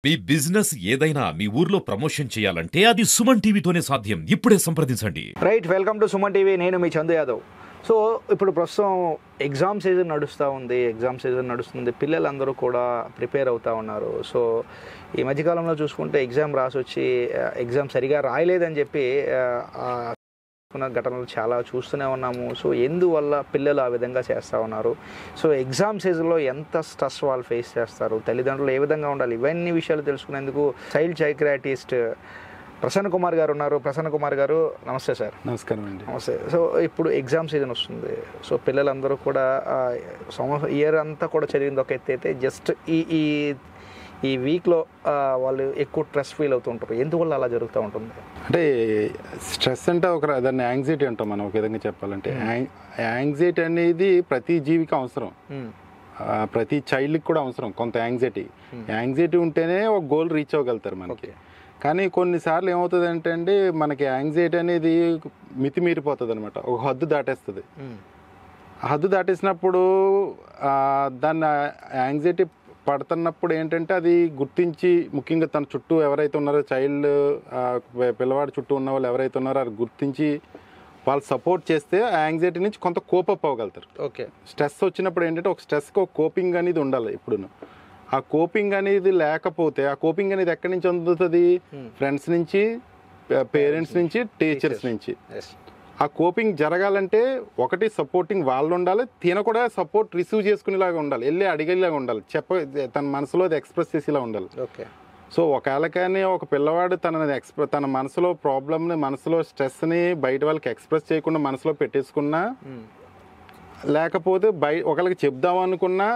మీ business ఏదైనా మీ ఊర్లో promotion చేయాలంటే అది సుమన్ టీవీతోనే సాధ్యం. ఇప్పుడే సంప్రదించండి. Right, welcome to Suman TV. నేను మీ చందు యాదవ్. సో ఇప్పుడు ప్రస్తుతం ఎగ్జామ్ సీజన్ నడుస్తుంది. పిల్లలందరూ కూడా ప్రిపేర్ అవుతూ ఉన్నారు. సో ఈ మధ్యకాలంలో చూసుకుంటే ఎగ్జామ్ రాసి వచ్చి ఎగ్జామ్ సరిగా రాయలేదని చెప్పి ఘటనలు చాలా చూస్తూనే ఉన్నాము. సో ఎందువల్ల పిల్లలు ఆ విధంగా చేస్తూ ఉన్నారు? సో ఎగ్జామ్ సీజన్లో ఎంత స్ట్రెస్ వాళ్ళు ఫేస్ చేస్తారు, తల్లిదండ్రులు ఏ విధంగా ఉండాలి, ఇవన్నీ విషయాలు తెలుసుకునేందుకు చైల్డ్ సైకియాట్రిస్ట్ ప్రసన్న కుమార్ గారు ఉన్నారు. ప్రసన్న కుమార్ గారు, నమస్తే సార్. నమస్కారం అండి. నమస్తే. సో ఇప్పుడు ఎగ్జామ్ సీజన్ వస్తుంది. సో పిల్లలందరూ కూడా ఇయర్ అంతా కూడా చదివింది ఒక ఎత్తు అయితే జస్ట్ ఈ వీక్లో వాళ్ళు ఎక్కువ స్ట్రెస్ ఫీల్ అవుతుంటారు. ఎందువల్ల అలా జరుగుతూ ఉంటుంది? అంటే స్ట్రెస్ అంటే దాన్ని యాంగ్జైటీ అంటాం మనం ఒక విధంగా చెప్పాలంటే. యాంగ్జైటీ అనేది ప్రతి జీవికి అవసరం, ప్రతి చైల్డ్కి కూడా అవసరం కొంత యాంగ్జైటీ ఉంటేనే ఒక గోల్ రీచ్ అవ్వగలుగుతారు మనకి. కానీ కొన్నిసార్లు ఏమవుతుంది అంటే అండి, మనకి యాంగ్జైటీ అనేది మితిమీరిపోతుంది అనమాట, ఒక హద్దు దాటేస్తుంది. హద్దు దాటేసినప్పుడు దాన్ని యాంగ్జైటీ పడుతున్నప్పుడు ఏంటంటే అది గుర్తించి, ముఖ్యంగా తన చుట్టూ ఎవరైతే ఉన్నారో చైల్డ్ పిల్లవాడి చుట్టూ ఉన్న వాళ్ళు ఎవరైతే ఉన్నారో అది గుర్తించి వాళ్ళు సపోర్ట్ చేస్తే ఆ యాంగ్జైటీ నుంచి కొంత కోపప్ అవ్వగలుగుతారు. ఓకే. స్ట్రెస్ వచ్చినప్పుడు ఏంటంటే ఒక స్ట్రెస్కి ఒక కోపింగ్ అనేది ఉండాలి. ఇప్పుడు ఆ కోపింగ్ అనేది లేకపోతే, ఆ కోపింగ్ అనేది ఎక్కడి నుంచి అందుతుంది? ఫ్రెండ్స్ నుంచి, పేరెంట్స్ నుంచి, టీచర్స్ నుంచి. ఆ కోపింగ్ జరగాలంటే ఒకటి సపోర్టింగ్ వాళ్ళు ఉండాలి, తిన కూడా సపోర్ట్ రిసీవ్ చేసుకునేలాగా ఉండాలి, వెళ్ళి అడిగేలాగా ఉండాలి, తన మనసులో అది ఎక్స్ప్రెస్ చేసేలా ఉండాలి. ఓకే. సో ఒకవేళ కానీ ఒక పిల్లవాడు తన మనసులో ప్రాబ్లమ్ని, మనసులో స్ట్రెస్ని బయట వాళ్ళకి ఎక్స్ప్రెస్ చేయకుండా మనసులో పెట్టేసుకున్నా, లేకపోతే ఒకళ్ళకి చెప్దాం అనుకున్నా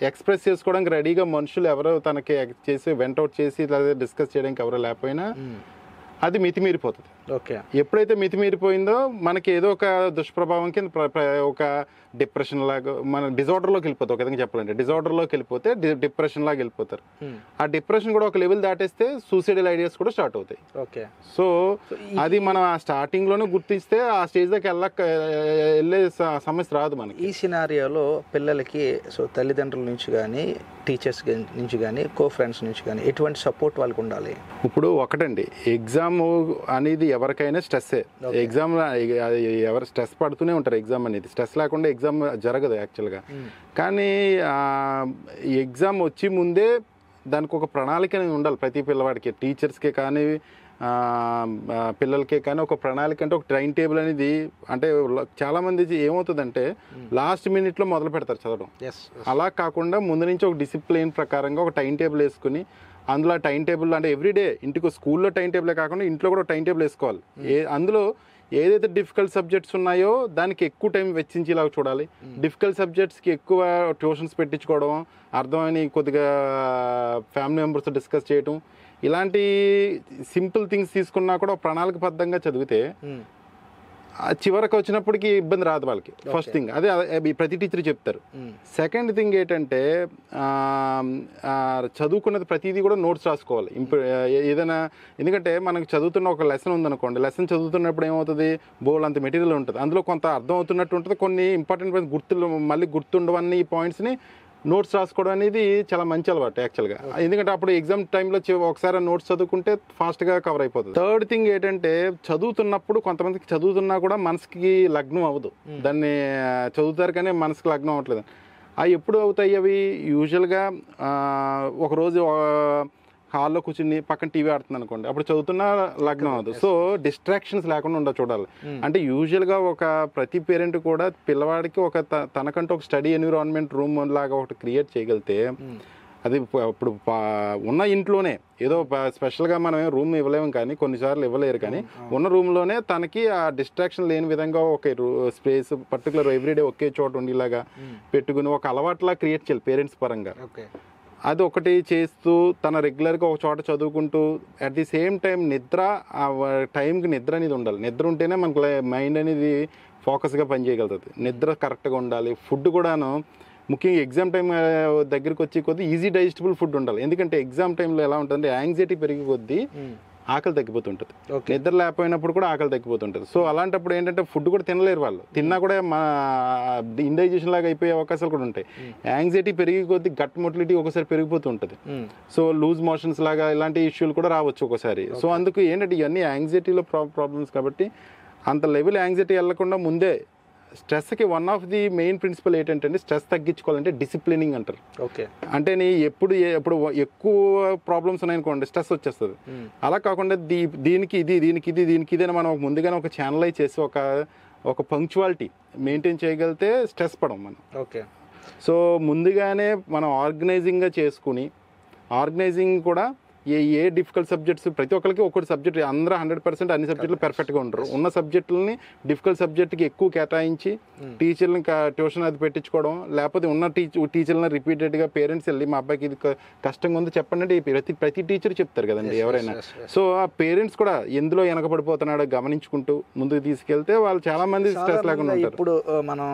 ఎక్స్ప్రెస్ చేసుకోవడానికి రెడీగా మనుషులు ఎవరో తనకి చేసి వెంటౌట్ చేసి లేదా డిస్కస్ చేయడానికి ఎవరో లేకపోయినా అది మితిమీరిపోతుంది. ఓకే. ఎప్పుడైతే మితిమీరిపోయిందో మనకి ఏదో ఒక దుష్ప్రభావం కింద ఒక డిప్రెషన్ లాగా, మన డిజార్డర్లోకి వెళ్ళిపోతుంది. ఒక విధంగా చెప్పాలంటే డిజార్డర్లోకి వెళ్ళిపోతే డిప్రెషన్ లాగా వెళ్ళిపోతారు. ఆ డిప్రెషన్ కూడా ఒక లెవెల్ దాటేస్తే సూసైడల్ ఐడియాస్ కూడా స్టార్ట్ అవుతాయి. ఓకే. సో అది మనం ఆ స్టార్టింగ్లోనే గుర్తిస్తే ఆ స్టేజ్ దాకా వెళ్ళే సమస్య రాదు మనకి. ఈ సినారియోలో పిల్లలకి సో తల్లిదండ్రుల నుంచి కానీ, టీచర్స్ నుంచి కానీ, కో ఫ్రెండ్స్ నుంచి కానీ ఎటువంటి సపోర్ట్ వాళ్ళకి ఉండాలి? ఇప్పుడు ఒకటండి, ఎగ్జామ్ అనేది ఎవరికైనా స్ట్రెస్సే. ఎగ్జామ్ ఎవరు స్ట్రెస్ పడుతూనే ఉంటారు. ఎగ్జామ్ అనేది స్ట్రెస్ లేకుండా ఎగ్జామ్ జరగదు యాక్చువల్గా. కానీ ఎగ్జామ్ వచ్చి ముందే దానికి ఒక ప్రణాళిక అనేది ఉండాలి ప్రతి పిల్లవాడికి. టీచర్స్కే కానీ పిల్లలకే కానీ ఒక ప్రణాళిక అంటే ఒక టైం టేబుల్ అనేది. అంటే చాలామంది ఏమవుతుందంటే లాస్ట్ మినిట్లో మొదలు పెడతారు చదవడం. అలా కాకుండా ముందు నుంచి ఒక డిసిప్లిన్ ప్రకారంగా ఒక టైం టేబుల్ వేసుకుని, అందులో టైం టేబుల్ అంటే ఎవ్రీడే ఇంటికి స్కూల్లో టైం టేబులే కాకుండా ఇంట్లో కూడా టైం టేబుల్ వేసుకోవాలి. అందులో ఏదైతే డిఫికల్ట్ సబ్జెక్ట్స్ ఉన్నాయో దానికి ఎక్కువ టైం వెచ్చించేలాగా చూడాలి. డిఫికల్ట్ సబ్జెక్ట్స్కి ఎక్కువ ట్యూషన్స్ పెట్టించుకోవడం, అర్థమని కొద్దిగా ఫ్యామిలీ మెంబర్స్తో డిస్కస్ చేయడం, ఇలాంటి సింపుల్ థింగ్స్ తీసుకున్నా కూడా ప్రణాళిక బద్ధంగా చదివితే చివరికి వచ్చినప్పటికీ ఇబ్బంది రాదు వాళ్ళకి. ఫస్ట్ థింగ్ అదే ప్రతి టీచర్ చెప్తారు. సెకండ్ థింగ్ ఏంటంటే చదువుకున్నది ప్రతిదీ కూడా నోట్స్ రాసుకోవాలి. ఏదైనా, ఎందుకంటే మనకు చదువుతున్న ఒక లెసన్ ఉందనుకోండి, లెసన్ చదువుతున్నప్పుడు ఏమవుతుంది, బోల్ అంత మెటీరియల్ ఉంటుంది, అందులో కొంత అర్థం అవుతున్నట్టు ఉంటుంది, కొన్ని ఇంపార్టెంట్ పాయింట్స్ మళ్ళీ గుర్తుండవన్నీ ఈ పాయింట్స్ని నోట్స్ రాసుకోవడం అనేది చాలా మంచి అలవాటు యాక్చువల్గా. ఎందుకంటే అప్పుడు ఎగ్జామ్ టైంలో ఒకసారి నోట్స్ చదువుకుంటే ఫాస్ట్గా కవర్ అయిపోతుంది. థర్డ్ థింగ్ ఏంటంటే చదువుతున్నప్పుడు కొంతమందికి చదువుతున్నా కూడా మనసుకి లగ్నం అవ్వదు. దాన్ని చదువుతారు కానీ మనసుకి లగ్నం అవ్వట్లేదు. అవి ఎప్పుడు అవుతాయి? అవి యూజువల్గా ఒకరోజు హాల్లో కూర్చుని పక్కన టీవీ ఆడుతుంది అనుకోండి, అప్పుడు చదువుతున్న లగ్నం అవ్వదు. సో డిస్ట్రాక్షన్స్ లేకుండా ఉండ చూడాలి. అంటే యూజువల్గా ప్రతి పేరెంట్ కూడా పిల్లవాడికి తనకంటూ ఒక స్టడీ ఎన్విరాన్మెంట్ రూమ్ లాగా ఒకటి క్రియేట్ చేయగలిగితే, అది ఇప్పుడు ఉన్న ఇంట్లోనే ఏదో స్పెషల్గా మనం రూమ్ ఇవ్వలేము కానీ కొన్నిసార్లు ఇవ్వలేరు, కానీ ఉన్న రూమ్లోనే తనకి ఆ డిస్ట్రాక్షన్ లేని విధంగా ఒక స్పేస్ పర్టికులర్ ఎవ్రీడే ఒకే చోట ఉండేలాగా పెట్టుకుని ఒక అలవాట్లా క్రియేట్ చేయాలి పేరెంట్స్ పరంగా. అది ఒకటి చేస్తూ తన రెగ్యులర్గా ఒక చోట చదువుకుంటూ అట్ ది సేమ్ టైం నిద్ర, ఆ టైంకి నిద్ర అనేది ఉండాలి. నిద్ర ఉంటేనే మనకు మైండ్ అనేది ఫోకస్గా పనిచేయగలుగుతుంది. నిద్ర కరెక్ట్గా ఉండాలి. ఫుడ్ కూడాను ముఖ్యంగా ఎగ్జామ్ టైం దగ్గరికి వచ్చి కొద్దీ ఈజీ డైజెస్టబుల్ ఫుడ్ ఉండాలి. ఎందుకంటే ఎగ్జామ్ టైంలో ఎలా ఉంటుందంటే యాంగ్జైటీ పెరిగే కొద్దీ ఆకలి తగ్గిపోతుంటుంది. నిద్ర లేకపోయినప్పుడు కూడా ఆకలి తగ్గిపోతుంటుంది. సో అలాంటప్పుడు ఏంటంటే ఫుడ్ కూడా తినలేరు వాళ్ళు. తిన్నా కూడా మా ఇండైజెషన్ లాగా అయిపోయే అవకాశాలు కూడా ఉంటాయి. యాంగ్జైటీ పెరిగి కొద్దీ గట్ మొటిలిటీ ఒకసారి పెరిగిపోతూ ఉంటుంది. సో లూజ్ మోషన్స్ లాగా ఇలాంటి ఇష్యూలు కూడా రావచ్చు ఒకసారి. సో అందుకు ఏంటంటే ఇవన్నీ యాంగ్జైటీలో ప్రాబ్లమ్స్ కాబట్టి అంత లెవెల్ యాంగ్జైటీ వెళ్లకుండా ముందే స్ట్రెస్కి one of the main principle ఏంటంటే స్ట్రెస్ తగ్గించుకోవాలంటే డిసిప్లినింగ్ అంటారు. ఓకే, అంటే నీ ఎప్పుడు ఎక్కువ ప్రాబ్లమ్స్ ఉన్నాయనుకోండి స్ట్రెస్ వచ్చేస్తుంది. అలా కాకుండా దీనికి ఇది అని మనం ముందుగానే ఒక ఛానలైజ్ చేసి ఒక పంక్చువాలిటీ మెయింటైన్ చేయగలిగితే స్ట్రెస్ పడం మనం. ఓకే, సో ముందుగానే మనం ఆర్గనైజింగ్గా చేసుకుని ఆర్గనైజింగ్ కూడా ఏ డిఫికల్ట్ సబ్జెక్ట్స్ ప్రతి ఒక్కరికి ఒక్కటి సబ్జెక్ట్ అందరూ 100% అన్ని సబ్జెక్టులు పర్ఫెక్ట్గా ఉంటారు. ఉన్న సబ్జెక్టులని డిఫికల్ట్ సబ్జెక్ట్కి ఎక్కువ కేటాయించి టీచర్లని ట్యూషన్ అది పెట్టించుకోవడం, లేకపోతే ఉన్న టీచర్లను రిపీటెడ్గా పేరెంట్స్ వెళ్ళి మా అబ్బాయికి ఇది కష్టంగా ఉంది చెప్పండి అంటే ప్రతి టీచర్ చెప్తారు కదండి ఎవరైనా. సో ఆ పేరెంట్స్ కూడా ఎందులో వెనకబడిపోతున్నాడో గమనించుకుంటూ ముందుకు తీసుకెళ్తే వాళ్ళు చాలా మంది స్ట్రెస్ లేకుండా ఉంటారు. ఇప్పుడు మనం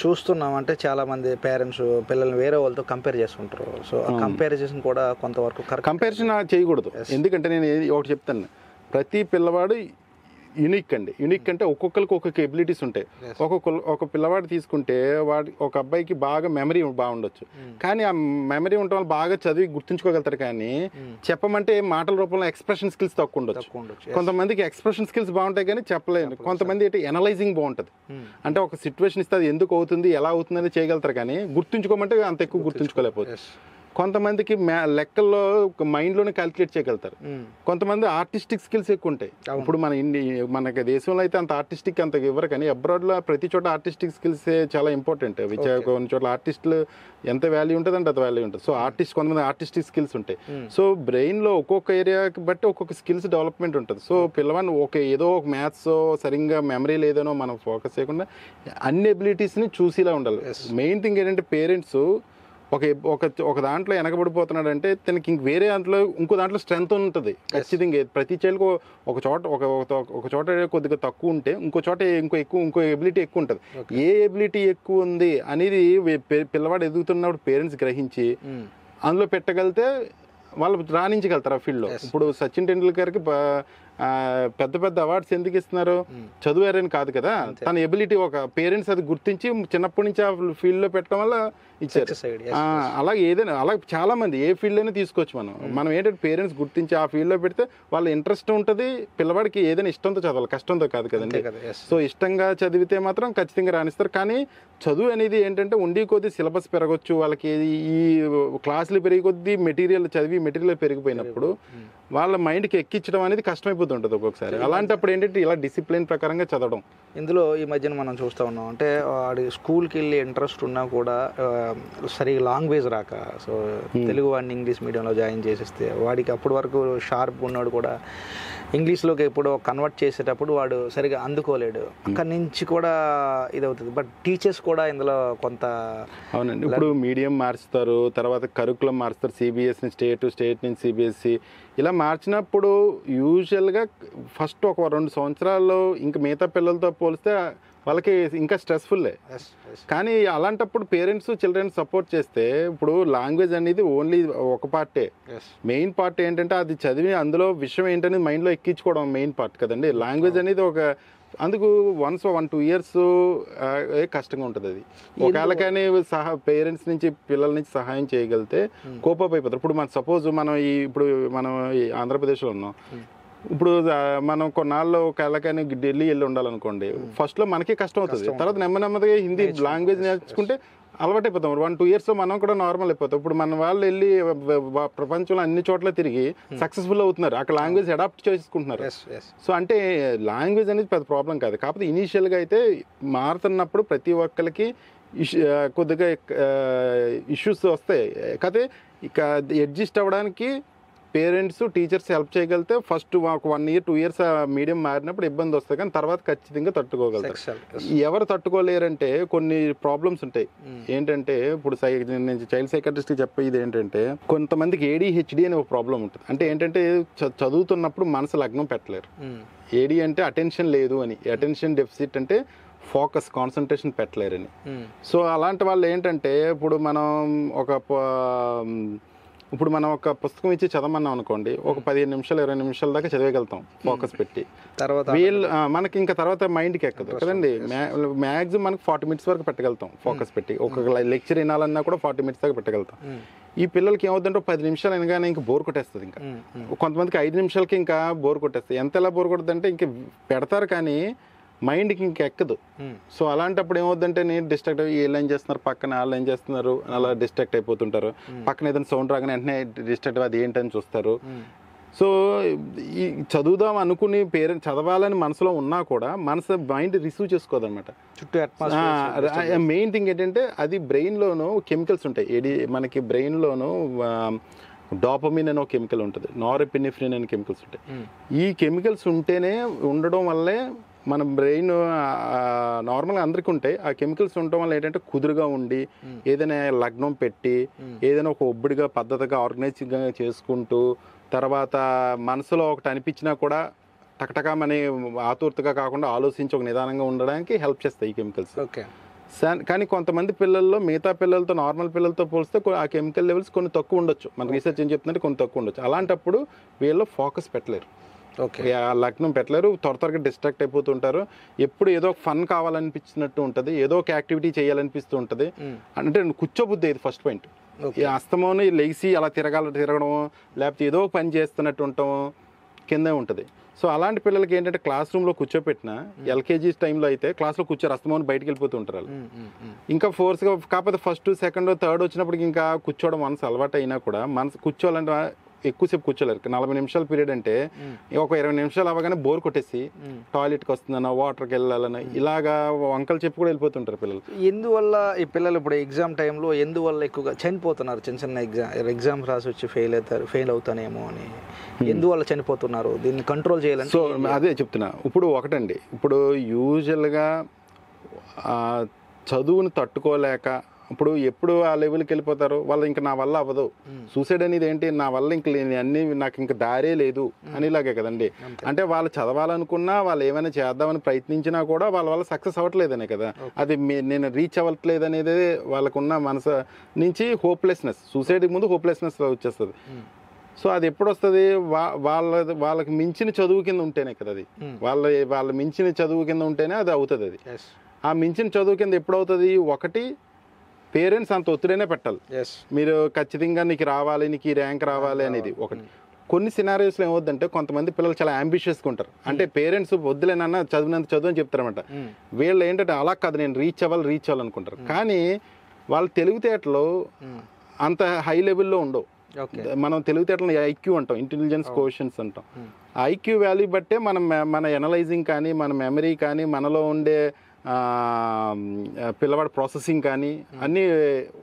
చూస్తున్నాం అంటే చాలా మంది పేరెంట్స్ పిల్లల్ని వేరే వాళ్ళతో కంపేర్ చేసుకుంటారు. సో ఆ కంపారిజన్ కూడా కొంతవరకు కంపారిజన్ చేయకూడదు. ఎందుకంటే నేను ఒకటి చెప్తాను, ప్రతి పిల్లవాడు యూనిక్ అంటే ఒక్కొక్కరికి ఒక్కొక్క ఎబిలిటీస్ ఉంటాయి. ఒక పిల్లవాడు తీసుకుంటే ఒక అబ్బాయికి బాగా మెమరీ బాగుండొచ్చు, కానీ ఆ మెమరీ ఉండటం వల్ల బాగా చదివి గుర్తుంచుకోగలుగుతారు, కానీ చెప్పమంటే మాటల రూపంలో ఎక్స్ప్రెషన్ స్కిల్స్ తక్కువ ఉండొచ్చు. కొంతమందికి ఎక్స్ప్రెషన్ స్కిల్స్ బాగుంటాయి కానీ చెప్పలేదు. కొంతమంది ఏంటి ఎనలైజింగ్ బాగుంటుంది, అంటే ఒక సిచ్యువేషన్ ఇస్తే అది ఎందుకు అవుతుంది ఎలా అవుతుంది అని చేయగలుగుతారు, కానీ గుర్తుంచుకోమంటే అంత ఎక్కువ గుర్తుంచుకోలేకపోవచ్చు. కొంతమందికి లెక్కల్లో మైండ్లోనే క్యాలిక్యులేట్ చేయగలుగుతారు. కొంతమంది ఆర్టిస్టిక్ స్కిల్స్ ఎక్కువ ఉంటాయి. ఇప్పుడు మనకి దేశంలో అయితే అంత ఆర్టిస్టిక్ అంత ఇవ్వరు, కానీ అబ్రాడ్లో ప్రతి చోట ఆర్టిస్టిక్ స్కిల్స్ చాలా ఇంపార్టెంట్. కొన్ని చోట్ల ఆర్టిస్టులు ఎంత వాల్యూ ఉంటుంది అంటే అంత వాల్యూ ఉంటుంది. సో కొంతమంది ఆర్టిస్టిక్ స్కిల్స్ ఉంటాయి. సో బ్రెయిన్లో ఒక్కొక్క ఏరియాకి బట్టి ఒక్కొక్క స్కిల్స్ డెవలప్మెంట్ ఉంటుంది. సో పిల్లవాడిని ఏదో ఒక మ్యాథ్స్ సరిగ్గా మెమరీ లేదనో మనం ఫోకస్ చేయకుండా అన్ని ఎబిలిటీస్ని చూసేలా ఉండాలి. మెయిన్ థింగ్ ఏంటంటే పేరెంట్స్ ఒక దాంట్లో వెనకబడిపోతున్నాడు అంటే తనకి వేరే దాంట్లో ఇంకో దాంట్లో స్ట్రెంత్ ఉంటుంది ఖచ్చితంగా. ప్రతి చైల్డ్కి ఒక చోట కొద్దిగా తక్కువ ఉంటే ఇంకో చోట ఇంకో ఎబిలిటీ ఎక్కువ ఉంటుంది. ఏ ఎబిలిటీ ఎక్కువ ఉంది అనేది పిల్లవాడు ఎదుగుతున్నప్పుడు పేరెంట్స్ గ్రహించి అందులో పెట్టగలిగితే వాళ్ళు రాణించగలుగుతారు ఆ ఫీల్డ్లో. ఇప్పుడు సచిన్ టెండూల్కర్కి పెద్ద అవార్డ్స్ ఎందుకు ఇస్తున్నారు, చదువారని కాదు కదా, తన ఎబిలిటీ ఒక పేరెంట్స్ అది గుర్తించి చిన్నప్పటి నుంచి ఆ ఫీల్డ్లో పెట్టడం వల్ల ఇచ్చారు. అలాగే ఏదైనా అలాగే చాలా మంది ఏ ఫీల్డ్ అయినా తీసుకోవచ్చు. మనం ఏంటంటే పేరెంట్స్ గుర్తించి ఆ ఫీల్డ్లో పెడితే వాళ్ళ ఇంట్రెస్ట్ ఉంటుంది. పిల్లవాడికి ఏదైనా ఇష్టంతో చదవాలి, కష్టంతో కాదు కదండి. సో ఇష్టంగా చదివితే మాత్రం ఖచ్చితంగా రాణిస్తారు. కానీ చదువు అనేది ఏంటంటే ఉండి కొద్దీ సిలబస్ పెరగవచ్చు, వాళ్ళకి ఈ క్లాసులు పెరిగి కొద్దీ మెటీరియల్ పెరిగిపోయినప్పుడు వాళ్ళ మైండ్కి ఎక్కించడం అనేది కష్టమైపోతుంటుంది ఒక్కొక్కసారి. అలాంటప్పుడు ఏంటంటే ఇలా డిసిప్లిన్ ప్రకారంగా చదవడం. ఇందులో ఈ మధ్యన మనం చూస్తూ ఉన్నాం అంటే వాడి స్కూల్కి వెళ్ళి ఇంట్రెస్ట్ ఉన్నా కూడా సరిగా లాంగ్వేజ్ రాక, సో తెలుగు వాడిని ఇంగ్లీష్ మీడియంలో జాయిన్ చేసేస్తే వాడికి అప్పటి వరకు షార్ప్ ఉన్నాడు కూడా ఇంగ్లీష్లోకి ఎప్పుడో కన్వర్ట్ చేసేటప్పుడు వాడు సరిగా అందుకోలేడు. అక్కడి నుంచి కూడా ఇదవుతుంది. బట్ టీచర్స్ కూడా ఇందులో కొంత అవునండి. ఇప్పుడు మీడియం మార్చుతారు, తర్వాత కరికులం మార్చుతారు, సిబిఎస్ఈ స్టేట్ నుంచి సిబిఎస్ఈ ఇలా మార్చినప్పుడు యూజువల్గా ఫస్ట్ ఒక 2 సంవత్సరాల్లో ఇంకా మిగతా పిల్లలతో పోలిస్తే వాళ్ళకి ఇంకా స్ట్రెస్ఫుల్లే. కానీ అలాంటప్పుడు పేరెంట్స్ చిల్డ్రన్ సపోర్ట్ చేస్తే, ఇప్పుడు లాంగ్వేజ్ అనేది ఓన్లీ ఒక పార్టే. మెయిన్ పార్ట్ ఏంటంటే అది చదివి అందులో విషయం ఏంటనేది మైండ్లో ఎక్కించుకోవడం మెయిన్ పార్ట్ కదండి. లాంగ్వేజ్ అనేది అందుకు 1-2 ఇయర్స్ కష్టంగా ఉంటుంది. అది ఒకవేళ కానీ పేరెంట్స్ నుంచి పిల్లల నుంచి సహాయం చేయగలిగితే కోపప్ అయిపోతారు. ఇప్పుడు ఇప్పుడు మనం ఆంధ్రప్రదేశ్లో ఉన్నాం. ఇప్పుడు మనం కొన్నాళ్ళు ఒకవేళకని ఢిల్లీ వెళ్ళి ఉండాలనుకోండి, ఫస్ట్లో మనకి కష్టం అవుతుంది. తర్వాత నెమ్మదిగా హిందీ లాంగ్వేజ్ నేర్చుకుంటే అలవాటు అయిపోతాం. 1-2 ఇయర్స్లో మనం కూడా నార్మల్ అయిపోతాం. ఇప్పుడు మన వాళ్ళు వెళ్ళి ప్రపంచంలో అన్ని చోట్ల తిరిగి సక్సెస్ఫుల్ అవుతున్నారు, అక్కడ లాంగ్వేజ్ అడాప్ట్ చేసుకుంటున్నారు. సో అంటే లాంగ్వేజ్ అనేది పెద్ద ప్రాబ్లం కాదు. కాకపోతే ఇనీషియల్గా అయితే మారుతున్నప్పుడు ప్రతి ఒక్కరికి కొద్దిగా ఇష్యూస్ వస్తాయి. కాకపోతే ఇక అడ్జస్ట్ అవ్వడానికి పేరెంట్స్ టీచర్స్ హెల్ప్ చేయగలిగితే ఫస్ట్ ఒక 1 year 2 years మీడియం మారినప్పుడు ఇబ్బంది వస్తాయి, కానీ తర్వాత ఖచ్చితంగా తట్టుకోగలుగుతారు. ఎవరు తట్టుకోలేరంటే కొన్ని ప్రాబ్లమ్స్ ఉంటాయి. ఏంటంటే ఇప్పుడు నేను చైల్డ్ సైకాట్రిస్ట్కి చెప్పేది ఏంటంటే కొంతమందికి ADHD అనే ఒక ప్రాబ్లం ఉంటుంది. అంటే ఏంటంటే చదువుతున్నప్పుడు మనసు లగ్నం పెట్టలేరు. AD అంటే అటెన్షన్ లేదు అని, అటెన్షన్ డెఫిసిట్ అంటే ఫోకస్ కాన్సన్ట్రేషన్ పెట్టలేరని. సో అలాంటి వాళ్ళు ఏంటంటే ఇప్పుడు మనం ఇప్పుడు మనం ఒక పుస్తకం ఇచ్చి చదవమన్నాం అనుకోండి, ఒక 15 నిమిషాలు 20 నిమిషాల దాకా చదివేయగలుగుతాం ఫోకస్ పెట్టి. తర్వాత వీళ్ళు మనకి ఇంకా తర్వాత మైండ్కి ఎక్కదు కదండి. మ్యాక్సిమం మనకి 40 మినిట్స్ వరకు పెట్టగలుగుతాం ఫోకస్ పెట్టి. ఒక లెక్చర్ వినాలన్నా కూడా 40 మినిట్స్ దాకా పెట్టగలుగుతాం. ఈ పిల్లలకి ఏమవుతుందంటే 10 నిమిషాలు అనగానే ఇంకా బోర్ కొట్టేస్తుంది. ఇంకా కొంతమందికి 5 నిమిషాలకి ఇంకా బోర్ కొట్టేస్తుంది. ఎలా బోర్ కొడుతుంది అంటే ఇంక పెడతారు కానీ మైండ్కి ఇంక ఎక్కదు. సో అలాంటప్పుడు ఏమవుతుందంటే నేను డిస్ట్రాక్ట్ అయ్యి వీళ్ళు ఏం చేస్తున్నారు, పక్కన వాళ్ళు ఏం చేస్తున్నారు అలా డిస్ట్రాక్ట్ అయిపోతుంటారు. పక్కన ఏదైనా సౌండ్ రాగానే వెంటనే డిస్ట్రాక్ట్ అది ఏంటని చూస్తారు. సో ఈ చదువుదాం అనుకుని పేరెంట్స్ చదవాలని మనసులో ఉన్నా కూడా మైండ్ రిసీవ్ చేసుకోదన్నమాట. చుట్టూ మెయిన్ థింగ్ ఏంటంటే అది బ్రెయిన్లోనూ కెమికల్స్ ఉంటాయి. మనకి బ్రెయిన్లోనూ డాపమిన్ అనే ఒక కెమికల్ ఉంటుంది, నారెపినెఫ్రిన్ అనే కెమికల్స్ ఉంటాయి. ఈ కెమికల్స్ ఉంటేనే ఉండడం వల్లే మన బ్రెయిన్ నార్మల్గా అందరికీ ఉంటాయి. ఆ కెమికల్స్ ఉండటం వల్ల ఏంటంటే కుదురుగా ఉండి ఏదైనా లగ్నం పెట్టి ఏదైనా ఒక ఒబ్బడిగా పద్ధతిగా ఆర్గనైజ్గా చేసుకుంటూ తర్వాత మనసులో ఒకటి అనిపించినా కూడా టకటకా మన ఆతూర్తగా కాకుండా ఆలోచించి ఒక నిదానంగా ఉండడానికి హెల్ప్ చేస్తాయి ఈ కెమికల్స్. ఓకే. కానీ కొంతమంది పిల్లల్లో మిగతా పిల్లలతో నార్మల్ పిల్లలతో పోలిస్తే ఆ కెమికల్ లెవెల్స్ కొన్ని తక్కువ ఉండొచ్చు. మన రీసెర్చ్ ఏం చెప్తుందంటే కొన్ని తక్కువ ఉండొచ్చు. అలాంటప్పుడు వీళ్ళు ఫోకస్ పెట్టలేరు, లగ్నం పెట్టలేరు, త్వరగా డిస్ట్రాక్ట్ అయిపోతుంటారు. ఎప్పుడు ఏదో ఒక ఫన్ కావాలనిపించినట్టు ఉంటుంది, ఏదో ఒక యాక్టివిటీ చేయాలనిపిస్తూ ఉంటుంది. అంటే కూర్చోబుద్ది ఇది ఫస్ట్ పాయింట్. అస్తమాను లెగిసి అలా తిరగడం లేకపోతే ఏదో పని చేస్తున్నట్టు ఉండటం కిందే ఉంటుంది. సో అలాంటి పిల్లలకి ఏంటంటే క్లాస్ రూమ్లో కూర్చోపెట్టిన ఎల్కేజీ టైంలో అయితే క్లాస్లో కూర్చోరు, అస్తమాను బయటకు వెళ్ళిపోతూ ఉంటారు వాళ్ళు. ఇంకా ఫోర్స్గా కాకపోతే ఫస్ట్ సెకండ్ థర్డ్ వచ్చినప్పటికి ఇంకా కూర్చోవడం మనసు అలవాటు అయినా కూడా మనసు కూర్చోవాలంటే ఎక్కువసేపు కూర్చోలేరు. 40 నిమిషాల పీరియడ్ అంటే ఒక 20 నిమిషాలు అవ్వగానే బోర్ కొట్టేసి టాయిలెట్కి వస్తుందన్న వాటర్కి వెళ్ళాలని ఇలాగా వంకలు చెప్పి కూడా వెళ్ళిపోతుంటారు పిల్లలు. ఎందువల్ల ఈ పిల్లలు ఇప్పుడు ఎగ్జామ్ టైంలో ఎందువల్ల ఎక్కువగా చనిపోతున్నారు? చిన్న ఎగ్జామ్స్ రాసి వచ్చి ఫెయిల్ అవుతానేమో అని ఎందువల్ల చనిపోతున్నారు? దీన్ని కంట్రోల్ చేయాలని. సో అదే చెప్తున్నా. ఇప్పుడు ఒకటండి, ఇప్పుడు యూజువల్గా చదువుని తట్టుకోలేక ఇప్పుడు ఎప్పుడు ఆ లెవెల్కి వెళ్ళిపోతారు వాళ్ళు, ఇంకా నా వల్ల అవ్వదు, సూసైడ్ అనేది ఏంటి, నా వల్ల ఇంక అన్నీ నాకు ఇంకా దారే లేదు అనేలాగే కదండి. అంటే వాళ్ళు చదవాలనుకున్నా వాళ్ళు ఏమైనా చేద్దామని ప్రయత్నించినా కూడా వాళ్ళ వల్ల సక్సెస్ అవ్వట్లేదనే కదా. అది నేను రీచ్ అవ్వట్లేదు అనేది వాళ్ళకున్న మనసు నుంచి హోప్లెస్నెస్, సూసైడ్కి ముందు హోప్లెస్నెస్ వచ్చేస్తుంది. సో అది ఎప్పుడు వస్తుంది, వాళ్ళకి మించిన చదువు కింద ఉంటేనే కదా అది, వాళ్ళ మించిన చదువు కింద ఉంటేనే అది అవుతుంది. అది ఆ మించిన చదువు కింద ఎప్పుడు అవుతుంది, ఒకటి పేరెంట్స్ అంత ఒత్తిడినే పెట్టాలి, మీరు ఖచ్చితంగా నీకు రావాలి, నీకు ఈ ర్యాంక్ రావాలి అనేది ఒకటి. కొన్ని సినారియోస్లో ఏమవుద్దంటే కొంతమంది పిల్లలు చాలా అంబిషియస్గా ఉంటారు. అంటే పేరెంట్స్ వద్దులేనన్నా చదివినంత చదువు అని చెప్తారనమాట. వీళ్ళు ఏంటంటే అలా కాదు, నేను రీచ్ అవ్వాలనుకుంటారు. కానీ వాళ్ళ తెలివితేటలు అంత హై లెవెల్లో ఉండవు. మనం తెలివితేటలను ఐక్యూ అంటాం, ఇంటెలిజెన్స్ కోషన్స్ అంటాం. ఐక్యూ వాల్యూ బట్టే మన ఎనలైజింగ్ కానీ మన మెమరీ కానీ మనలో ఉండే పిల్లవాడి ప్రాసెసింగ్ కానీ అన్నీ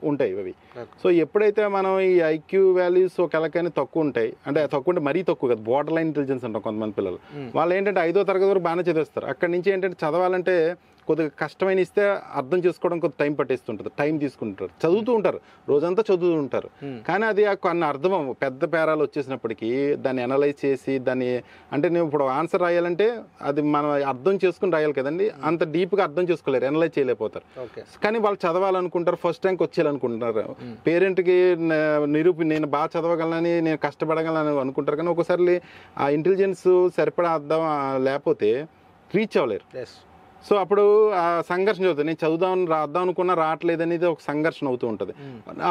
ఉంటాయి అవి. సో ఎప్పుడైతే మనం ఈ ఐక్యూ వాల్యూస్ ఒక ఎలాగైనా తక్కువ ఉంటాయి, అంటే తక్కువ అంటే మరీ తక్కువ కదా, బోర్డర్ లైన్ ఇంటెలిజెన్స్ అంటాం కొంతమంది పిల్లలు. వాళ్ళు ఏంటంటే 5వ తరగతి వరకు బాగానే చదివేస్తారు, అక్కడి నుంచి ఏంటంటే చదవాలంటే కొద్దిగా కష్టమైన ఇస్తే అర్థం చేసుకోవడం కొద్ది టైం పట్టేస్తుంటుంది, టైం తీసుకుంటారు, చదువుతూ ఉంటారు, రోజంతా చదువుతూ ఉంటారు. కానీ అది కొన్ని అర్థం పెద్ద పేరాలు వచ్చేసినప్పటికీ దాన్ని అనలైజ్ చేసి దాన్ని, అంటే నేను ఇప్పుడు ఆన్సర్ రాయాలంటే అది మనం అర్థం చేసుకుని రాయాలి కదండి, అంత డీప్గా అర్థం చేసుకోలేరు, అనలైజ్ చేయలేకపోతారు. కానీ వాళ్ళు చదవాలనుకుంటారు, ఫస్ట్ ర్యాంక్ వచ్చేయాలనుకుంటున్నారు. పేరెంట్కి నేను బాగా చదవగలనని, నేను కష్టపడగలను అనుకుంటారు. కానీ ఒకసారి ఆ ఇంటెలిజెన్స్ సరిపడా అర్థం లేకపోతే రీచ్ అవ్వలేరు. సో అప్పుడు ఆ సంఘర్షణ అవుతుంది, నేను రాద్దాం అనుకున్నా రావట్లేదు అనేది ఒక సంఘర్షణ అవుతూ ఉంటుంది.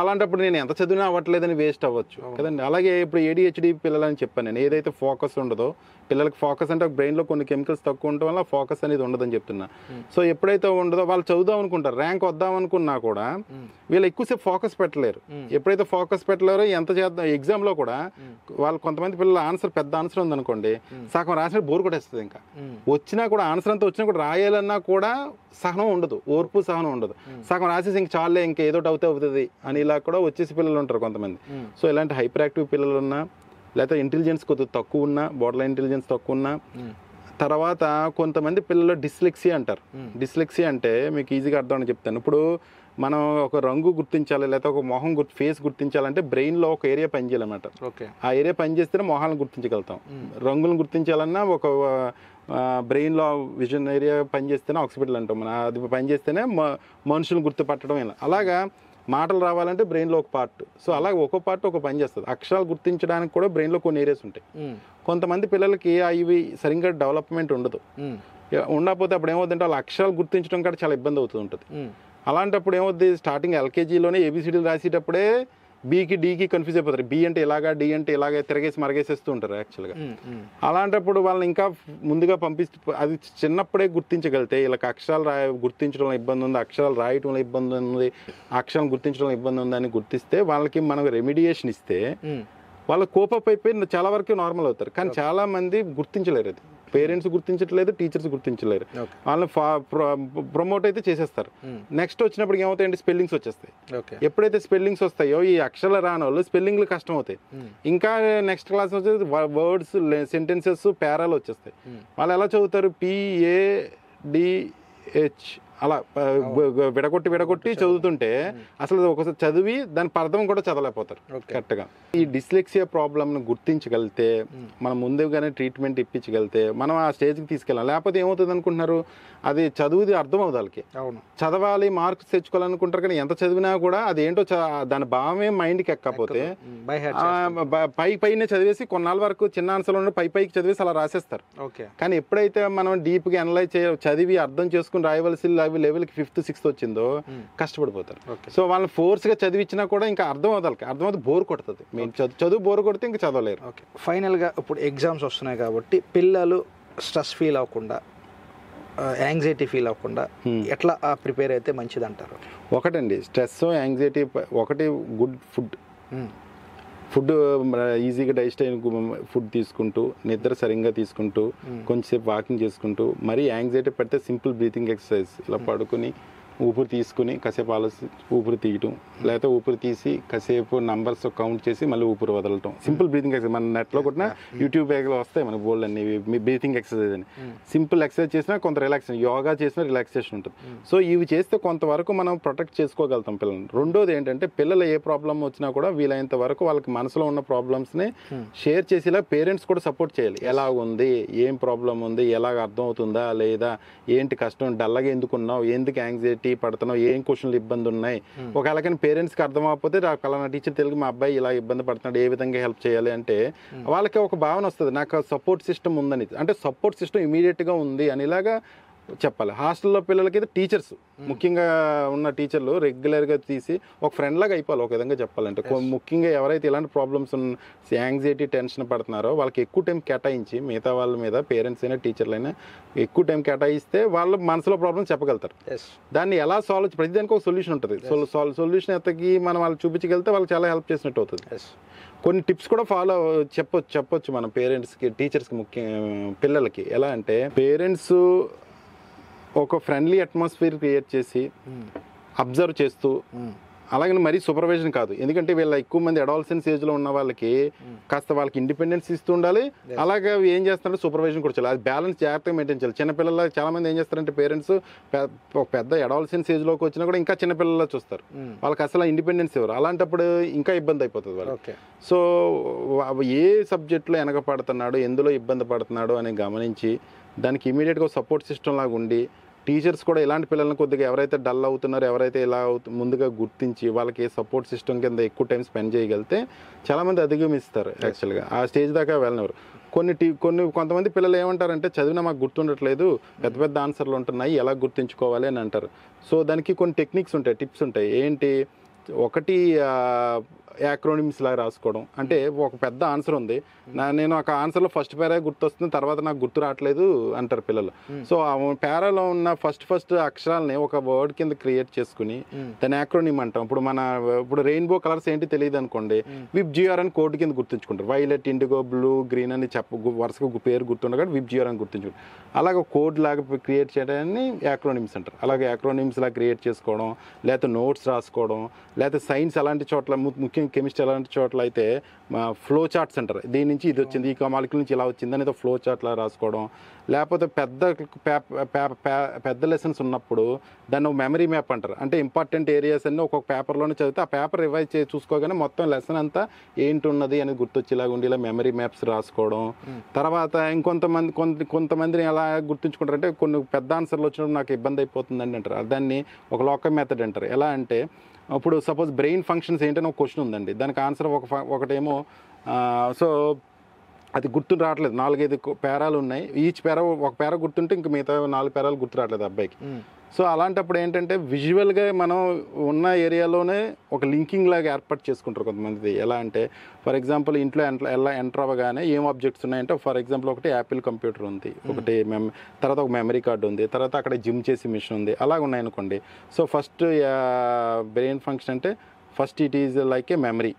అలాంటప్పుడు నేను ఎంత చదివినా అవ్వట్లేదని వేస్ట్ అవ్వచ్చు కదండి. అలాగే ఇప్పుడు ADHD పిల్లలని చెప్పాను నేను, ఏదైతే ఫోకస్ ఉండదో పిల్లలకి, ఫోకస్ అంటే బ్రెయిన్లో కొన్ని కెమికల్స్ తక్కువ ఉండటం వల్ల ఫోకస్ అనేది ఉండదని చెప్తున్నా. సో ఎప్పుడైతే ఉండదో వాళ్ళు చదువుదాం అనుకుంటారు, ర్యాంక్ వద్దాం అనుకున్నా కూడా వీళ్ళు ఎక్కువసేపు ఫోకస్ పెట్టలేరు. ఎప్పుడైతే ఫోకస్ పెట్టలేరో ఎంత చేద్దాం ఎగ్జామ్లో కూడా వాళ్ళు కొంతమంది పిల్లలు ఆన్సర్ పెద్ద ఆన్సర్ ఉందనుకోండి, సగం రాసినట్టు బోర్ కొట్టేస్తుంది. ఇంకా వచ్చినా కూడా ఆన్సర్ అంతా వచ్చినా కూడా రాయాలన్నా కూడా సహనం ఉండదు, ఓర్పు సహనం ఉండదు. సగం రాసేసి ఇంక చాలే, ఇంకా ఏదో అవుతుంది అని ఇలా కూడా వచ్చేసి పిల్లలు ఉంటారు కొంతమంది. సో ఇలాంటి హైపర్ యాక్టివ్ పిల్లలు ఉన్నా, లేకపోతే ఇంటెలిజెన్స్ కొద్దిగా తక్కువ ఉన్నా, బోర్డర్ లైన్ ఇంటెలిజెన్స్ తక్కువ ఉన్నా, తర్వాత కొంతమంది పిల్లలు డిస్లెక్సియా అంటారు. డిస్లెక్సియా అంటే మీకు ఈజీగా అర్థం అని చెప్తాను. ఇప్పుడు మనం ఒక రంగు గుర్తించాలి, లేకపోతే ఒక మొహం ఫేస్ గుర్తించాలంటే బ్రెయిన్లో ఒక ఏరియా పనిచేయాలన్నమాట. ఆ ఏరియా పనిచేస్తేనే మొహాలను గుర్తించగలుగుతాం. రంగులను గుర్తించాలన్నా ఒక బ్రెయిన్లో విజన్ ఏరియా పనిచేస్తేనే ఆక్సిపిటల్ అంటాం మనం, అది పనిచేస్తేనే మనుషులను గుర్తుపట్టడం. ఇలా అలాగా మాటలు రావాలంటే బ్రెయిన్లో ఒక పార్ట్. సో అలాగే ఒక్కో పార్ట్ ఒక పని చేస్తుంది. అక్షరాలు గుర్తించడానికి కూడా బ్రెయిన్లో కొన్ని ఏరియాస్ ఉంటాయి. కొంతమంది పిల్లలకి ఇవి సరిగ్గా డెవలప్మెంట్ ఉండదు. ఉండకపోతే అప్పుడు ఏమవుతుందంటే వాళ్ళ అక్షరాలు గుర్తించడం కూడా చాలా ఇబ్బంది అవుతూ ఉంటుంది. అలాంటప్పుడు ఏమవుతుంది, స్టార్టింగ్ ఎల్కేజీలోనే ఏబిసిడీలు రాసేటప్పుడే బీకి డీకి కన్ఫ్యూజ్ అయిపోతారు. బి అంటే ఇలాగా, డి అంటే ఇలాగే తిరగేసి మరగేసేస్తూ ఉంటారు యాక్చువల్గా. అలాంటప్పుడు వాళ్ళని ఇంకా ముందుగా పంపిస్తే అది చిన్నప్పుడే గుర్తించగలిగితే వీళ్ళకి అక్షరాలు గుర్తించడంలో ఇబ్బంది ఉంది, అక్షరాలు రాయటంలో ఇబ్బంది ఉంది, అక్షరాలు గుర్తించడంలో ఇబ్బంది ఉందని గుర్తిస్తే వాళ్ళకి మనం రెమిడియేషన్ ఇస్తే వాళ్ళ కోపప్ అయిపోయి చాలా వరకు నార్మల్ అవుతారు. కానీ చాలా మంది గుర్తించలేరు. అది పేరెంట్స్ గుర్తించట్లేదు, టీచర్స్ గుర్తించలేరు. వాళ్ళని ప్రమోట్ అయితే చేసేస్తారు. నెక్స్ట్ వచ్చినప్పుడు ఏమవుతాయంటే స్పెల్లింగ్స్ వచ్చేస్తాయి. ఎప్పుడైతే స్పెల్లింగ్స్ వస్తాయో ఈ అక్షరాలు రాని వాళ్ళు స్పెల్లింగ్లు కష్టం అవుతాయి. ఇంకా నెక్స్ట్ క్లాస్ వచ్చేసి వర్డ్స్, సెంటెన్సెస్, పేరాలు వచ్చేస్తాయి. వాళ్ళు ఎలా చదువుతారు, PADH అలా విడగొట్టి చదువుతుంటే అసలు ఒకసారి చదివి దాని అర్థం కూడా చదవలేకపోతారు కరెక్ట్గా. ఈ డిస్లెక్సియా ప్రాబ్లమ్ను గుర్తించగలిగితే మనం ముందుగానే ట్రీట్మెంట్ ఇప్పించగలిగితే మనం ఆ స్టేజ్కి తీసుకెళ్ళాం. లేకపోతే ఏమవుతుంది అనుకుంటున్నారు, అది చదువుది అర్థం అవుతుంది వాళ్ళకి. చదవాలి, మార్క్స్ తెచ్చుకోవాలనుకుంటారు, కానీ ఎంత చదివినా కూడా అదేంటో దాని భావమే మైండ్కి ఎక్కకపోతే పైనే చదివేసి కొన్నాళ్ళ వరకు చిన్న ఆన్సర్లో పైకి చదివేసి అలా రాసేస్తారు. కానీ ఎప్పుడైతే మనం డీప్గా అనలైజ్ చదివి అర్థం చేసుకుని రాయవలసి లెవెల్కి 5th 6th వచ్చిందో కష్టపడిపోతారు. సో వాళ్ళని ఫోర్స్గా చదివించినా కూడా ఇంకా అర్థం అవుతుంది, బోర్ కొడుతుంది. మేము చదువు బోర్ కొడితే ఇంకా చదవలేరు. ఫైనల్గా ఇప్పుడు ఎగ్జామ్స్ వస్తున్నాయి కాబట్టి పిల్లలు స్ట్రెస్ ఫీల్ అవ్వకుండా, యాంగ్జైటీ ఫీల్ అవ్వకుండా ఎట్లా ప్రిపేర్ అయితే మంచిది అంటారు? ఒకటండి, స్ట్రెస్, యాంగ్జైటీ, ఒకటి గుడ్ ఫుడ్ ఈజీగా డైజెస్ట్ అయిన ఫుడ్ తీసుకుంటూ, నిద్ర సరిగ్గా తీసుకుంటూ, కొంచెంసేపు వాకింగ్ చేసుకుంటూ, మరీ యాంగ్జైటీ పెడితే సింపుల్ బ్రీతింగ్ ఎక్సర్సైజ్, ఇలా పడుకుని ఊపిరి తీసుకుని కాసేపు ఆలోచి ఊపిరి తీయటం, లేకపోతే ఊపిరి తీసి కాసేపు నంబర్స్ కౌంట్ చేసి మళ్ళీ ఊపిరి వదలటం. Simple breathing exercise. మన నెట్లో కూడా యూట్యూబ్ బ్యాగ్లో వస్తాయి మనకు బోల్డ్ అన్ని బ్రీతింగ్ ఎక్సర్సైజ్ అని. సింపుల్ ఎక్సర్సైజ్ చేసినా కొంత రిలాక్సేషన్, యోగా చేసినా రిలాక్సేషన్ ఉంటుంది. సో ఇవి చేస్తే కొంతవరకు మనం ప్రొటెక్ట్ చేసుకోగలుగుతాం పిల్లల్ని. రెండోది ఏంటంటే పిల్లలు ఏ ప్రాబ్లం వచ్చినా కూడా వీలైనంత వరకు వాళ్ళకి మనసులో ఉన్న ప్రాబ్లమ్స్ని షేర్ చేసేలా పేరెంట్స్ కూడా సపోర్ట్ చేయాలి. ఎలా ఉంది, ఏం ప్రాబ్లం ఉంది, ఎలాగ అర్థం అవుతుందా లేదా, ఏంటి కష్టం, డల్గా ఎందుకున్నావు, ఎందుకు యాంగ్జైటీ పడుతున్నావు, ఏం క్వశ్చన్లు ఇబ్బంది ఉన్నాయి. ఒకవేళ కానీ పేరెంట్స్కి అర్థం అవ్వకపోతే పలానా టీచర్ తెలుగు మా అబ్బాయి ఇలా ఇబ్బంది పడుతున్నాడు, ఏ విధంగా హెల్ప్ చేయాలి అంటే వాళ్ళకి ఒక భావన వస్తుంది, నాకు సపోర్ట్ సిస్టమ్ ఉందని. అంటే సపోర్ట్ సిస్టమ్ ఇమీడియట్గా ఉంది అనేలాగా చెప్పాలి. హాస్టల్లో పిల్లలకి అయితే టీచర్స్, ముఖ్యంగా ఉన్న టీచర్లు రెగ్యులర్గా తీసి ఒక ఫ్రెండ్ లాగా అయిపోవాలి ఒక విధంగా చెప్పాలంటే. ముఖ్యంగా ఎవరైతే ఇలాంటి ప్రాబ్లమ్స్ యాంగ్జైటీ, టెన్షన్ పడుతున్నారో వాళ్ళకి ఎక్కువ టైం కేటాయించి, మిగతా వాళ్ళ మీద పేరెంట్స్ అయినా టీచర్లు అయినా ఎక్కువ టైం కేటాయిస్తే వాళ్ళ మనసులో ప్రాబ్లమ్ చెప్పగలుగుతారు. దాన్ని ఎలా సాల్వ్, ప్రతిదానికి ఒక సొల్యూషన్ ఉంటుంది. సొల్యూషన్ ఎత్తకి మనం వాళ్ళు చూపించగలిగితే వాళ్ళకి చాలా హెల్ప్ చేసినట్టు అవుతుంది. కొన్ని టిప్స్ కూడా ఫాలో చెప్పొచ్చు మన పేరెంట్స్కి, టీచర్స్కి, ముఖ్య పిల్లలకి. ఎలా అంటే పేరెంట్స్ ఒక ఫ్రెండ్లీ అట్మాస్ఫియర్ క్రియేట్ చేసి అబ్జర్వ్ చేస్తూ, అలాగని మరీ సూపర్వైజన్ కాదు, ఎందుకంటే వీళ్ళ ఎక్కువ మంది అడాలసెన్స్ ఏజ్లో ఉన్న వాళ్ళకి కాస్త వాళ్ళకి ఇండిపెండెన్స్ ఇస్తూ ఉండాలి. అలాగే ఏం చేస్తారంటే సూపర్వైజన్ కూడా చేయాలి. అది బ్యాలెన్స్ జాగ్రత్తగా మెయింటైన్ చేయాలి. చిన్నపిల్లల చాలా మంది ఏం చేస్తారంటే పేరెంట్స్ ఒక పెద్ద అడాలసెన్స్ ఏజ్లోకి వచ్చినా కూడా ఇంకా చిన్నపిల్లల చూస్తారు, వాళ్ళకి అసలు ఇండిపెండెన్స్ ఇవ్వరు. అలాంటప్పుడు ఇంకా ఇబ్బంది అయిపోతుంది వాళ్ళకి. సో ఏ సబ్జెక్ట్లో వెనకపడుతున్నాడు, ఎందులో ఇబ్బంది పడుతున్నాడు అని గమనించి దానికి ఇమీడియట్గా సపోర్ట్ సిస్టమ్ లాగా ఉండి, టీచర్స్ కూడా ఇలాంటి పిల్లలను కొద్దిగా ఎవరైతే డల్ అవుతున్నారో, ఎవరైతే ఇలా ముందుగా గుర్తించి వాళ్ళకి సపోర్ట్ సిస్టమ్ కింద ఎక్కువ టైం స్పెండ్ చేయగలిగితే చాలామంది అధిగమిస్తారు. యాక్చువల్గా ఆ స్టేజ్ దాకా వెళ్ళినవారు. కొంతమంది పిల్లలు ఏమంటారంటే చదివినా మాకు గుర్తుండట్లేదు, పెద్ద పెద్ద ఆన్సర్లు ఉంటున్నాయి, ఎలా గుర్తుంచుకోవాలి అని అంటారు. సో దానికి కొన్ని టెక్నిక్స్ ఉంటాయి, టిప్స్ ఉంటాయి. ఏంటి, ఒకటి యాక్రోనిమ్స్ లాగా రాసుకోవడం. అంటే ఒక పెద్ద ఆన్సర్ ఉంది, నేను ఒక ఆన్సర్లో ఫస్ట్ పేరా గుర్తొస్తుంది, తర్వాత నాకు గుర్తు రావట్లేదు అంటారు పిల్లలు. సో ఆ పేరాలో ఉన్న ఫస్ట్ అక్షరాలని ఒక వర్డ్ కింద క్రియేట్ చేసుకుని దాని యాక్రోనిమ్ అంటాం. ఇప్పుడు రెయిన్బో కలర్స్ ఏంటి తెలియదు అనుకోండి, విబ్జిఆర్ అని కోడ్ కింద గుర్తుంచుకుంటారు. వైలెట్, ఇండిగో, బ్లూ, గ్రీన్ అని వరుసగా పేరు గుర్తుండగా విబ్జిఆర్ అని గుర్తుంచుకుంటారు. అలాగే కోడ్ లాగా క్రియేట్ చేయడాన్ని యాక్రోనిమ్స్ అంటారు. అలాగే యాక్రోనిమ్స్ లాగా క్రియేట్ చేసుకోవడం, లేకపోతే నోట్స్ రాసుకోవడం, లేకపోతే సైన్స్ అలాంటి చోట్ల, ముఖ్యంగా కెమిస్ట్రీ అలాంటి చోట్ల అయితే ఫ్లో చార్ట్స్ అంటారు. దీని నుంచి ఇది వచ్చింది, ఈ మాలిక్యూల్ నుంచి ఇలా వచ్చింది అనేది ఫ్లో చార్ట్లా రాసుకోవడం. లేకపోతే పెద్ద లెసన్స్ ఉన్నప్పుడు దాన్ని ఒక మెమరీ మ్యాప్ అంటారు. అంటే ఇంపార్టెంట్ ఏరియాస్ అన్ని ఒక్కొక్క పేపర్లోనే చదివితే ఆ పేపర్ రివైజ్ చూసుకోగానే మొత్తం లెసన్ అంతా ఏంటి ఉన్నది అనేది గుర్తొచ్చేలాగా ఉండి ఇలా మెమరీ మ్యాప్స్ రాసుకోవడం. తర్వాత కొంతమందిని ఎలా గుర్తుంచుకుంటారంటే కొన్ని పెద్ద ఆన్సర్లు వచ్చినప్పుడు నాకు ఇబ్బంది అయిపోతుందని అంటారు. దాన్ని ఒక లోకల్ మెథడ్ అంటారు. ఎలా అంటే అప్పుడు సపోజ్ బ్రెయిన్ ఫంక్షన్స్ ఏంటని ఒక క్వశ్చన్ ఉందండి, దానికి ఆన్సర్ ఒకటేమో సో అది గుర్తు రావట్లేదు, 4-5 పేరాలు ఉన్నాయి, ఈచ్ పేరా ఒక పేరా గుర్తుంటే ఇంక మిగతా 4 పేరాలు గుర్తు రావట్లేదు అబ్బాయికి. సో అలాంటప్పుడు ఏంటంటే విజువల్గా మనం ఉన్న ఏరియాలోనే ఒక లింకింగ్ లాగా ఏర్పాటు చేసుకుంటారు కొంతమంది. ఎలా అంటే ఫర్ ఎగ్జాంపుల్ ఇంట్లో ఎలా ఎంటర్ అవ్వగానే ఏం ఆబ్జెక్ట్స్ ఉన్నాయంటే ఫర్ ఎగ్జాంపుల్ ఒకటి యాపిల్ కంప్యూటర్ ఉంది, ఒకటి తర్వాత ఒక మెమరీ కార్డు ఉంది, తర్వాత అక్కడ జిమ్ చేసే మిషన్ ఉంది, అలాగ ఉన్నాయనుకోండి. సో ఫస్ట్ బ్రెయిన్ ఫంక్షన్ అంటే first it is like a memory.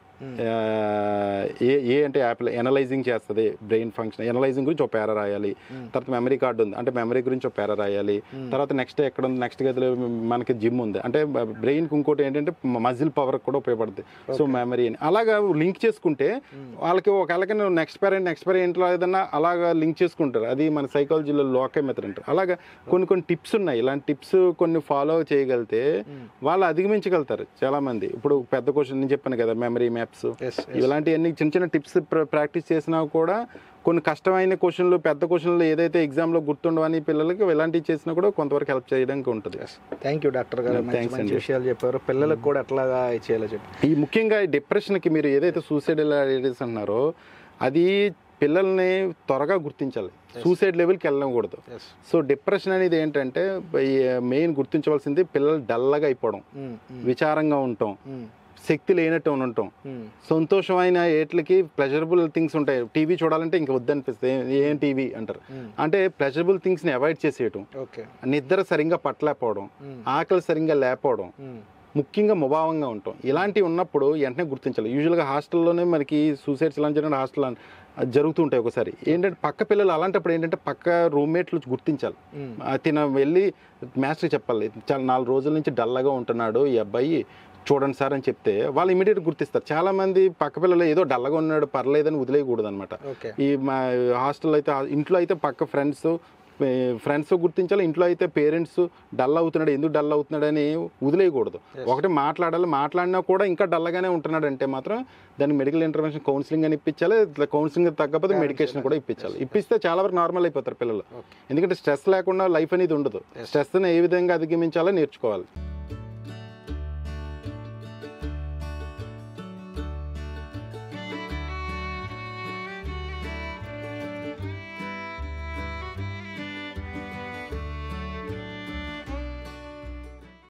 A అంటే యాపిల్ ఎనలైజింగ్ చేస్తుంది బ్రెయిన్ ఫంక్షన్, ఎనలైజింగ్ గురించి ఒక పేరా రాయాలి. తర్వాత మెమరీ కార్డు ఉంది అంటే మెమరీ గురించి ఒక పేరా రాయాలి. తర్వాత నెక్స్ట్ ఎక్కడ ఉంది, నెక్స్ట్ గదిలో మనకి జిమ్ ఉంది అంటే బ్రెయిన్కి ఇంకోటి ఏంటంటే మజిల్ పవర్ కూడా ఉపయోగపడుతుంది. సో మెమరీ అని అలాగా లింక్ చేసుకుంటే వాళ్ళకి ఒకవేళకి నెక్స్ట్ పేరెంట్లో ఏదన్నా అలాగా లింక్ చేసుకుంటారు. అది మన సైకాలజీలో లోకే మెథడ్ అంటారు. అలాగా కొన్ని టిప్స్ ఉన్నాయి, ఇలాంటి టిప్స్ కొన్ని ఫాలో చేయగలిగితే వాళ్ళు అధిగమించగలుగుతారు చాలామంది. ఇప్పుడు పెద్ద క్వశ్చన్ నేను చెప్పాను కదా, మెమరీ మ్యాప్స్, ఇలాంటివన్నీ చిన్న టిప్స్ ప్రాక్టీస్ చేసినా కూడా కొన్ని కష్టమైన క్వశ్చన్లు, పెద్ద క్వశ్చన్లు ఏదైతే ఎగ్జామ్లో గుర్తుండవని పిల్లలకి ఇలాంటివి చేసినా కూడా కొంతవరకు హెల్ప్ చేయడానికి ఉంటుంది. థ్యాంక్ యూ డాక్టర్ గారు, మంచి విషయాలు చెప్పారు. పిల్లలకు కూడా ఎట్లాగా చేయాలో చెప్పి ఈ ముఖ్యంగా డిప్రెషన్కి మీరు ఏదైతే సూసైడల్ ఐడియాస్ అన్నారో అది పిల్లల్ని త్వరగా గుర్తించాలి, సూసైడ్ లెవెల్కి వెళ్ళకూడదు. సో డిప్రెషన్ అనేది ఏంటంటే మెయిన్ గుర్తించవలసింది పిల్లలు డల్గా అయిపోవడం, విచారంగా ఉండటం, శక్తి లేనట్టు ఉండటం, సంతోషమైన ఏట్లకి ప్లెజరబుల్ థింగ్స్ ఉంటాయి. టీవీ చూడాలంటే ఇంక వద్దనిపిస్తే ఏం టీవీ అంటారు, అంటే ప్లెజరబుల్ థింగ్స్ని అవాయిడ్ చేసేయటం, నిద్ర సరిగ్గా పట్టలేకపోవడం, ఆకలి సరిగ్గా లేకపోవడం, ముఖ్యంగా ముభావంగా ఉంటాం. ఇలాంటివి ఉన్నప్పుడు వెంటనే గుర్తించాలి. యూజువల్గా హాస్టల్లోనే మనకి సూసైడ్స్ ఇలా జరిగిన హాస్టల్ జరుగుతూ ఉంటాయి. ఒకసారి ఏంటంటే పక్క పిల్లలు అలాంటప్పుడు ఏంటంటే పక్క రూమ్మేట్లు గుర్తించాలి. తిన వెళ్ళి మాస్టర్కి చెప్పాలి, చాలా 4 రోజుల నుంచి డల్గా ఉంటున్నాడు ఈ అబ్బాయి, చూడండి సార్ అని చెప్తే వాళ్ళు ఇమీడియట్గా గుర్తిస్తారు. చాలా మంది పక్క పిల్లలు ఏదో డల్గా ఉన్నాడు పర్లేదని వదిలేయకూడదు అనమాట. ఈ మా హాస్టల్ అయితే, ఇంట్లో అయితే పక్క ఫ్రెండ్స్ గుర్తించాలి, ఇంట్లో అయితే పేరెంట్స్ డల్ అవుతున్నాడు, ఎందుకు డల్ అవుతున్నాడు అని వదిలేయకూడదు. ఒకటి మాట్లాడినా కూడా ఇంకా డల్గానే ఉంటున్నాడు అంటే మాత్రం దానికి మెడికల్ ఇంటర్వెన్షన్ కౌన్సిలింగ్ అని ఇప్పించాలి. కౌన్సిలింగ్ తగ్గకపోతే మెడికేషన్ కూడా ఇప్పించాలి. ఇప్పిస్తే చాలా వరకు నార్మల్ అయిపోతారు పిల్లలు. ఎందుకంటే స్ట్రెస్ లేకుండా లైఫ్ అనేది ఉండదు. స్ట్రెస్ని ఏ విధంగా అధిగమించాలో నేర్చుకోవాలి.